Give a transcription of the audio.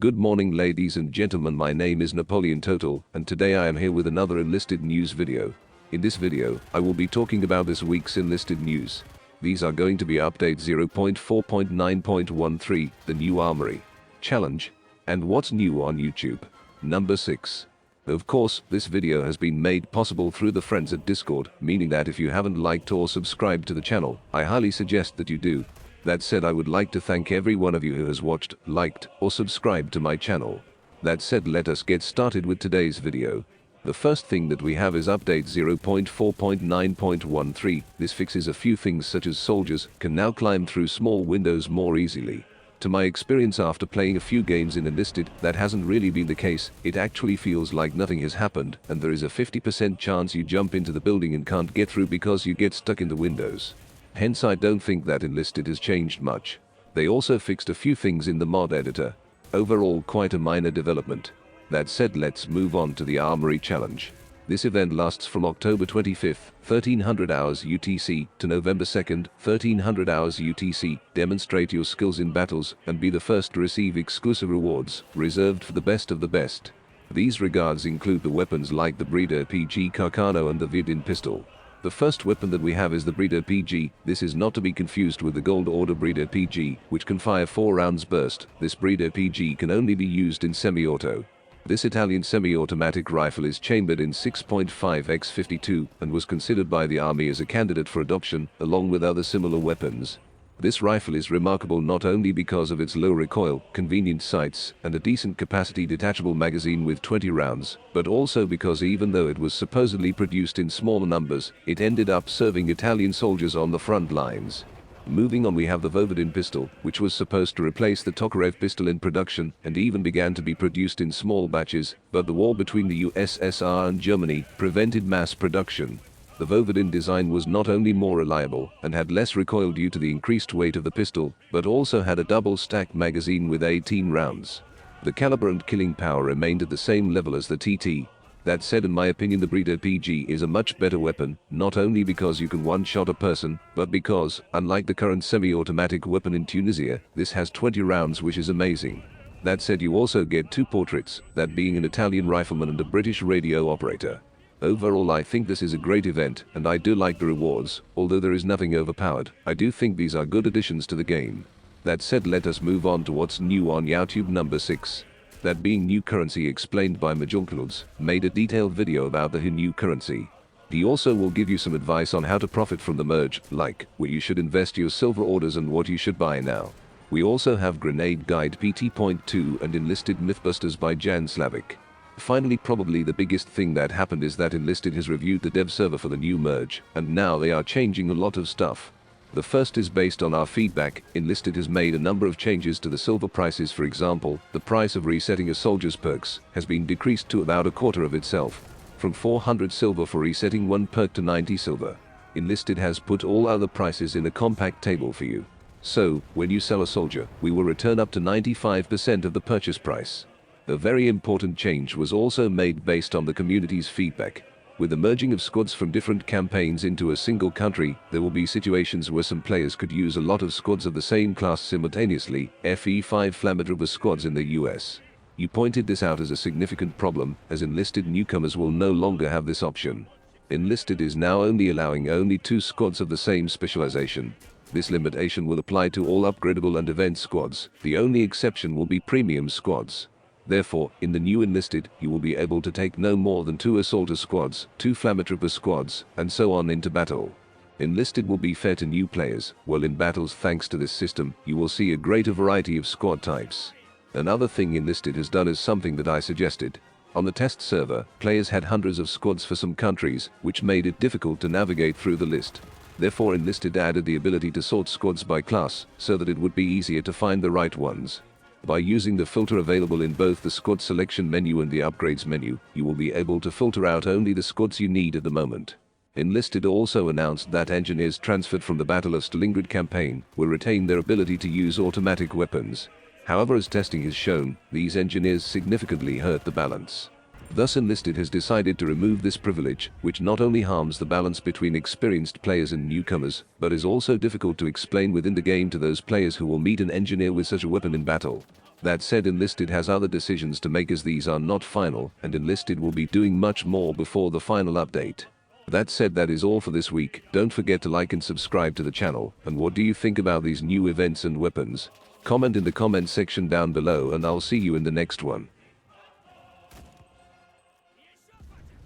Good morning ladies and gentlemen, my name is Napoleon Total and today I am here with another Enlisted news video. In this video, I will be talking about this week's Enlisted news. These are going to be update 0.4.9.13, the new Armory challenge, and what's new on YouTube. Number 6. Of course, this video has been made possible through the friends at Discord, meaning that if you haven't liked or subscribed to the channel, I highly suggest that you do. That said, I would like to thank every one of you who has watched, liked, or subscribed to my channel. That said, let us get started with today's video. The first thing that we have is update 0.4.9.13. This fixes a few things such as soldiers can now climb through small windows more easily. To my experience after playing a few games in Enlisted, that hasn't really been the case. It actually feels like nothing has happened, and there is a 50% chance you jump into the building and can't get through because you get stuck in the windows. Hence, I don't think that Enlisted has changed much. They also fixed a few things in the mod editor. Overall, quite a minor development. That said, let's move on to the Armory challenge. This event lasts from October 25th, 1300 hours UTC, to November 2nd, 1300 hours UTC. Demonstrate your skills in battles and be the first to receive exclusive rewards, reserved for the best of the best. These regards include the weapons like the Breeder PG Carcano and the Vidin pistol. The first weapon that we have is the Breeder PG. This is not to be confused with the Gold Order Breeder PG, which can fire 4 rounds burst. This Breeder PG can only be used in semi-auto. This Italian semi-automatic rifle is chambered in 6.5x52 and was considered by the army as a candidate for adoption, along with other similar weapons. This rifle is remarkable not only because of its low recoil, convenient sights, and a decent capacity detachable magazine with 20 rounds, but also because even though it was supposedly produced in smaller numbers, it ended up serving Italian soldiers on the front lines. Moving on, we have the Vovodin pistol, which was supposed to replace the Tokarev pistol in production and even began to be produced in small batches, but the war between the USSR and Germany prevented mass production. The Vovodin design was not only more reliable and had less recoil due to the increased weight of the pistol, but also had a double-stacked magazine with 18 rounds. The caliber and killing power remained at the same level as the TT. That said, in my opinion, the Breeder PG is a much better weapon, not only because you can one-shot a person, but because, unlike the current semi-automatic weapon in Tunisia, this has 20 rounds, which is amazing. That said, you also get 2 portraits, that being an Italian rifleman and a British radio operator. Overall, I think this is a great event, and I do like the rewards. Although there is nothing overpowered, I do think these are good additions to the game. That said, let us move on to what's new on YouTube. Number 6. That being new currency explained by Majonkluds, made a detailed video about the new currency. He also will give you some advice on how to profit from the merge, like where you should invest your silver orders and what you should buy now. We also have Grenade Guide PT.2 and Enlisted Mythbusters by Jan Slavic. Finally, probably the biggest thing that happened is that Enlisted has reviewed the dev server for the new merge, and now they are changing a lot of stuff. The first is based on our feedback. Enlisted has made a number of changes to the silver prices. For example, the price of resetting a soldier's perks has been decreased to about a quarter of itself, from 400 silver for resetting 1 perk to 90 silver. Enlisted has put all other prices in a compact table for you. So, when you sell a soldier, we will return up to 95% of the purchase price. A very important change was also made based on the community's feedback. With the merging of squads from different campaigns into a single country, there will be situations where some players could use a lot of squads of the same class simultaneously, FE5 Flammedriver squads in the US. You pointed this out as a significant problem, as Enlisted newcomers will no longer have this option. Enlisted is now only allowing 2 squads of the same specialization. This limitation will apply to all upgradable and event squads. The only exception will be premium squads. Therefore, in the new Enlisted, you will be able to take no more than 2 assaulter squads, 2 Flammedriver squads, and so on into battle. Enlisted will be fair to new players, while in battles, thanks to this system, you will see a greater variety of squad types. Another thing Enlisted has done is something that I suggested. On the test server, players had hundreds of squads for some countries, which made it difficult to navigate through the list. Therefore, Enlisted added the ability to sort squads by class, so that it would be easier to find the right ones. By using the filter available in both the squad selection menu and the upgrades menu, you will be able to filter out only the squads you need at the moment. Enlisted also announced that engineers transferred from the Battle of Stalingrad campaign will retain their ability to use automatic weapons. However, as testing has shown, these engineers significantly hurt the balance. Thus, Enlisted has decided to remove this privilege, which not only harms the balance between experienced players and newcomers, but is also difficult to explain within the game to those players who will meet an engineer with such a weapon in battle. That said, Enlisted has other decisions to make, as these are not final, and Enlisted will be doing much more before the final update. That said, that is all for this week. Don't forget to like and subscribe to the channel. And what do you think about these new events and weapons? Comment in the comment section down below, and I'll see you in the next one.